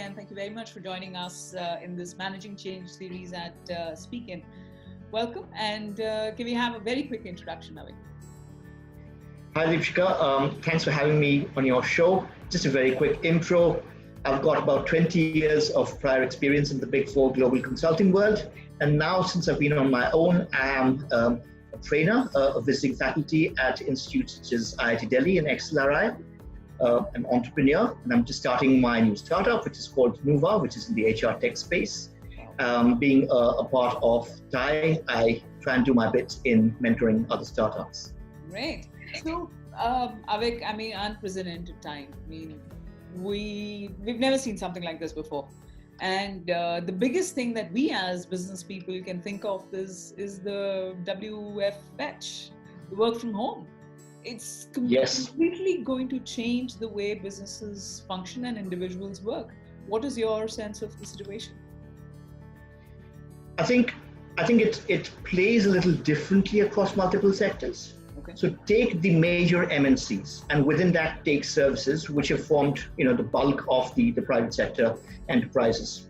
and thank you very much for joining us in this Managing Change series at SpeakIn. Welcome, and can we have a very quick introduction, Avik? Hi, Deepshika. Thanks for having me on your show. Just a very quick intro. I've got about 20 years of prior experience in the Big Four global consulting world. And now, since I've been on my own, I am a trainer, a visiting faculty at institutes such as IIT-Delhi and XLRI, an entrepreneur, and I'm just starting my new startup, which is called Nuva, which is in the HR tech space. Being a part of TIE, I try and do my bit in mentoring other startups. Great. So, Avik, unprecedented time. We've never seen something like this before. And the biggest thing that we as business people can think of is the WFH, the work from home. It's completely going to change the way businesses function and individuals work. What is your sense of the situation? I think it plays a little differently across multiple sectors. Okay. So take the major MNCs, and within that take services, which have formed, the bulk of the private sector enterprises.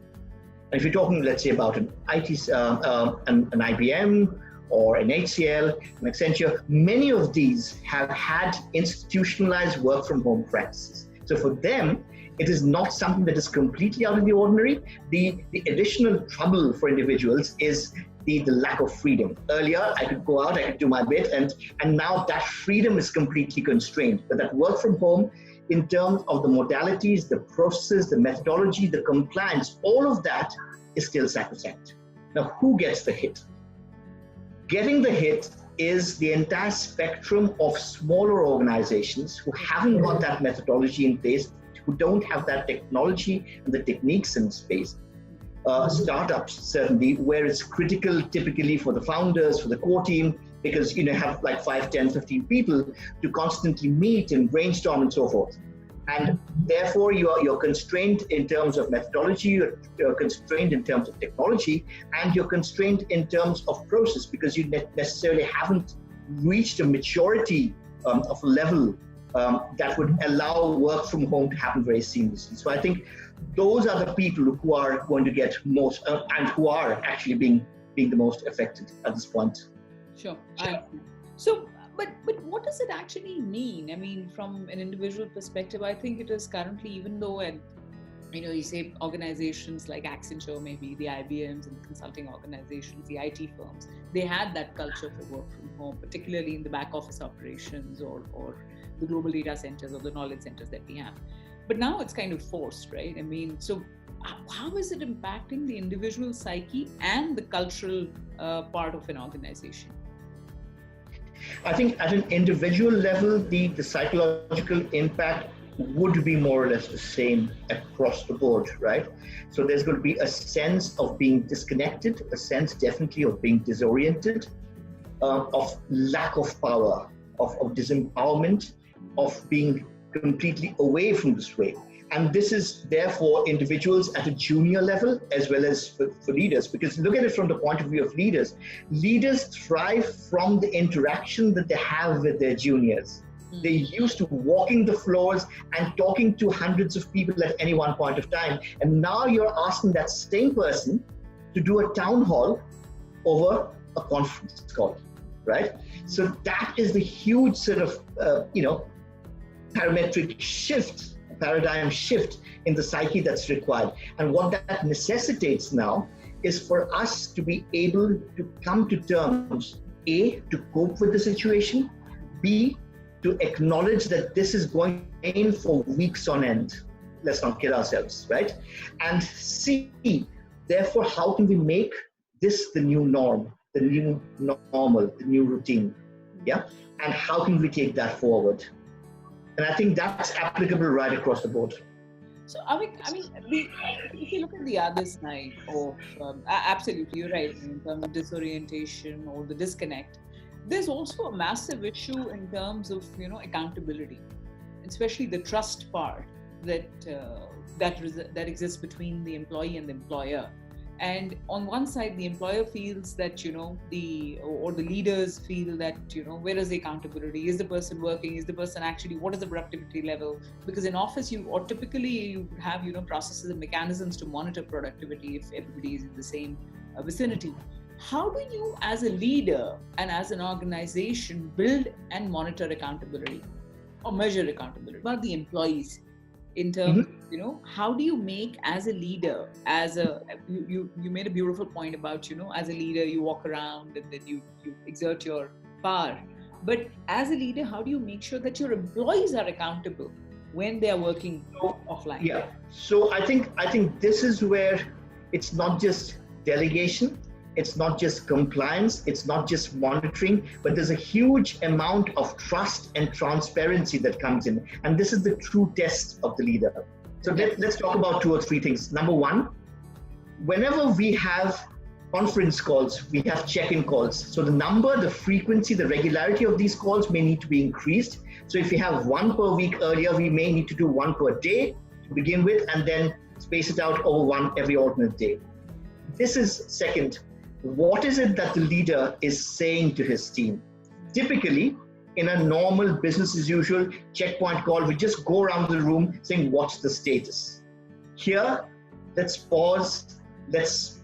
And if you're talking, let's say, about an IT, an IBM or an HCL, an Accenture, many of these have had institutionalized work from home practices. So for them, it is not something that is completely out of the ordinary. The additional trouble for individuals is the lack of freedom. Earlier, I could go out, I could do my bit, and now that freedom is completely constrained. But that work from home, in terms of the modalities, the processes, the methodology, the compliance, all of that is still sacrosanct. Now, who gets the hit? Getting the hit is the entire spectrum of smaller organizations who haven't got that methodology in place, who don't have that technology and the techniques in space. Startups, certainly, where it's critical typically for the founders, for the core team, because you have like 5, 10, 15 people to constantly meet and brainstorm and so forth. And therefore, you're constrained in terms of methodology, you're constrained in terms of technology, and you're constrained in terms of process, because you necessarily haven't reached a maturity of a level that would allow work from home to happen very seamlessly. So I think those are the people who are going to get most and who are actually being the most affected at this point. Sure. So, but what does it actually mean? From an individual perspective, I think it is currently, even though, and you say organizations like Accenture, maybe the IBMs and consulting organizations, the IT firms, they had that culture for work from home, particularly in the back office operations or the global data centers or the knowledge centers that we have. But now it's kind of forced, right? So how is it impacting the individual psyche and the cultural part of an organization? I think at an individual level, the psychological impact would be more or less the same across the board, right? So there's going to be a sense of being disconnected, a sense definitely of being disoriented, of lack of power, of disempowerment, of being completely away from this way. And this is therefore individuals at a junior level as well as for leaders, because look at it from the point of view of leaders. Leaders thrive from the interaction that they have with their juniors. They're used to walking the floors and talking to hundreds of people at any one point of time. And now you're asking that same person to do a town hall over a conference call, right? So that is the huge sort of, paradigm shift in the psyche that's required. And what that necessitates now is for us to be able to come to terms, A, to cope with the situation, B, to acknowledge that this is going in for weeks on end. Let's not kid ourselves, right? And C, therefore, how can we make this the new norm, the new normal, the new routine? Yeah? And how can we take that forward? And I think that's applicable right across the board. So, Avik, if you look at the other side of, absolutely, you're right, in terms of disorientation or the disconnect, there's also a massive issue in terms of, accountability, especially the trust part that exists between the employee and the employer. and on one side the employer feels that, or the leaders feel that, where is the accountability? Is the person working? Is the person actually, what is the productivity level? Because in office typically you have, processes and mechanisms to monitor productivity if everybody is in the same vicinity. How do you, as a leader and as an organization, build and monitor accountability or measure accountability about the employees in terms, how do you make, as a leader, you made a beautiful point about, as a leader, you walk around and then you exert your power. But as a leader, how do you make sure that your employees are accountable when they are working offline? Yeah. So I think this is where it's not just delegation, it's not just compliance, it's not just monitoring, but there's a huge amount of trust and transparency that comes in. And this is the true test of the leader. So let's talk about 2 or 3 things. Number one, whenever we have conference calls, we have check-in calls. So the number, the frequency, the regularity of these calls may need to be increased. So if we have 1 per week earlier, we may need to do 1 per day to begin with, and then space it out over 1 every alternate day. This is second. What is it that the leader is saying to his team? Typically, in a normal business as usual checkpoint call, we just go around the room saying, what's the status? Here, let's pause, let's,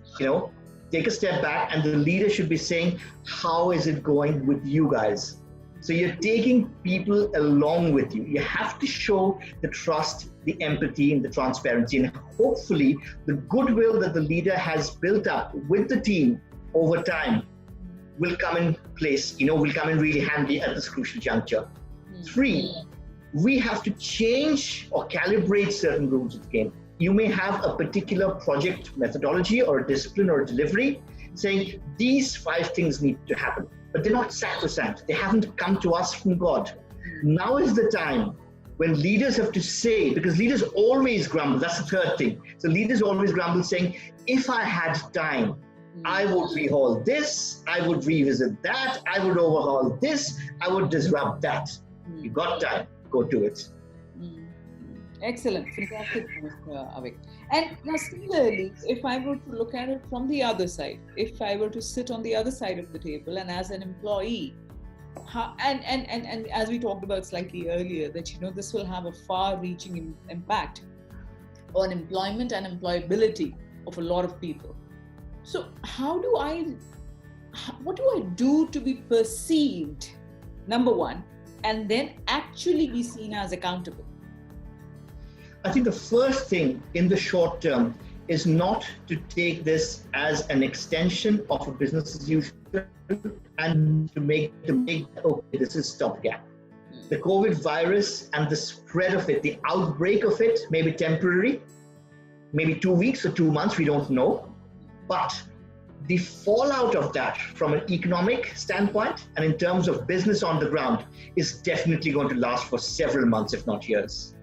take a step back, and the leader should be saying, how is it going with you guys? So you're taking people along with you. You have to show the trust, the empathy, and the transparency, and hopefully the goodwill that the leader has built up with the team over time will come in place, will come in really handy at this crucial juncture. 3, we have to change or calibrate certain rules of the game. You may have a particular project methodology or a discipline or a delivery saying these 5 things need to happen, but they're not sacrosanct. They haven't come to us from God. Now is the time when leaders have to say, because leaders always grumble, that's the 3rd thing. So leaders always grumble saying, if I had time, I would rehaul this, I would revisit that, I would overhaul this, I would disrupt that. You got time, go do it. Excellent, fantastic, Avik. And now similarly, if I were to look at it from the other side, if I were to sit on the other side of the table and as an employee, and as we talked about slightly earlier, that this will have a far-reaching impact on employment and employability of a lot of people. So what do I do to be perceived, number one, and then actually be seen as accountable? I think the first thing in the short term is not to take this as an extension of a business as usual and to make okay, this is stopgap. The COVID virus and the spread of it, the outbreak of it may be temporary, maybe 2 weeks or 2 months, we don't know. But the fallout of that from an economic standpoint and in terms of business on the ground is definitely going to last for several months, if not years.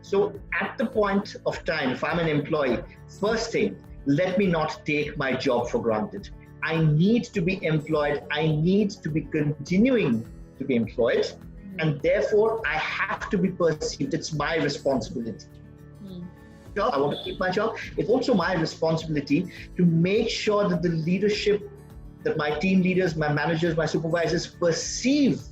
So at the point of time, if I'm an employee, first thing, let me not take my job for granted. I need to be employed. I need to be continuing to be employed. And therefore, I have to be perceived. It's my responsibility. I want to keep my job. It's also my responsibility to make sure that the leadership, that my team leaders, my managers, my supervisors perceive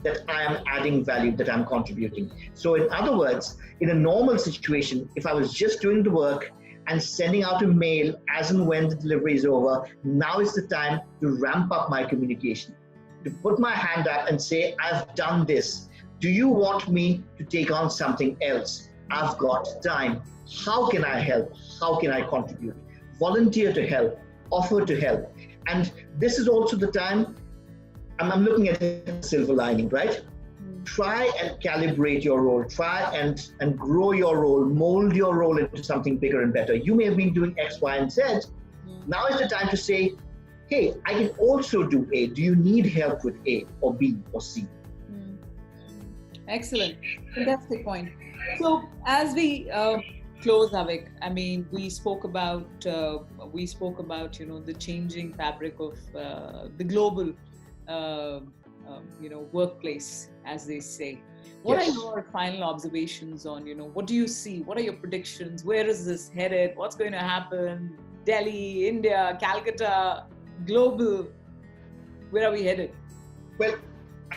that I am adding value, that I'm contributing. So in other words, in a normal situation, if I was just doing the work and sending out a mail as and when the delivery is over, now is the time to ramp up my communication, to put my hand up and say, I've done this. Do you want me to take on something else? I've got time. How can I help? How can I contribute? Volunteer to help, offer to help. And this is also the time, I'm looking at a silver lining, right? Try and calibrate your role. Try and grow your role, mold your role into something bigger and better. You may have been doing X, Y, and Z. Now is the time to say, hey, I can also do A. Do you need help with A or B or C? Excellent. Fantastic point. So as we close, Avik, I mean, we spoke about the changing fabric of the global workplace, as they say. What are your final observations on, what do you see? What are your predictions? Where is this headed? What's going to happen? Delhi, India, Calcutta, global? Where are we headed? Well,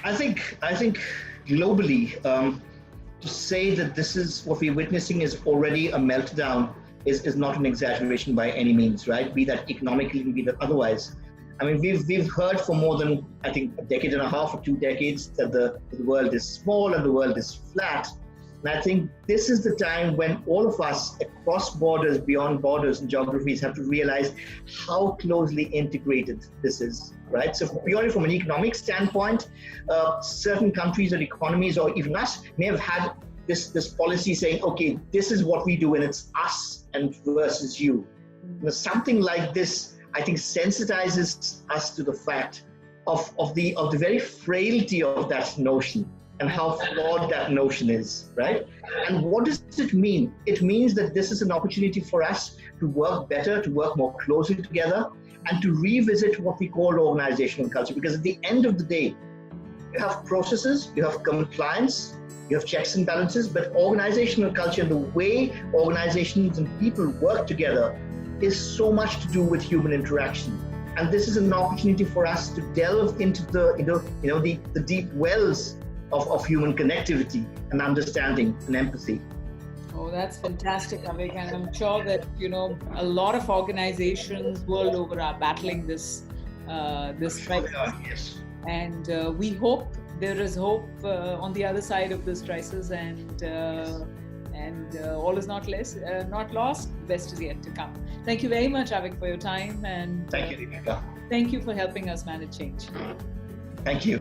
I think globally, to say that this is what we're witnessing is already a meltdown is not an exaggeration by any means, right? Be that economically, be that otherwise. I mean, we've heard for more than, I think, a decade and a half or 2 decades that the world is small and the world is flat. And I think this is the time when all of us across borders, beyond borders and geographies have to realize how closely integrated this is, right? So purely from an economic standpoint, certain countries or economies or even us may have had this policy saying, okay, this is what we do and it's us and versus you. Something like this, I think, sensitizes us to the fact of the very frailty of that notion and how flawed that notion is, right? And what does it mean? It means that this is an opportunity for us to work better, to work more closely together, and to revisit what we call organizational culture. Because at the end of the day, you have processes, you have compliance, you have checks and balances, but organizational culture and the way organizations and people work together is so much to do with human interaction. And this is an opportunity for us to delve into the deep wells of human connectivity and understanding and empathy. Oh, that's fantastic, Avik. And I'm sure that, a lot of organizations world over are battling this crisis. Yes. And we hope there is hope on the other side of this crisis, and all is not lost. Best is yet to come. Thank you very much, Avik, for your time, and thank you, Deepika. Thank you for helping us manage change. Thank you.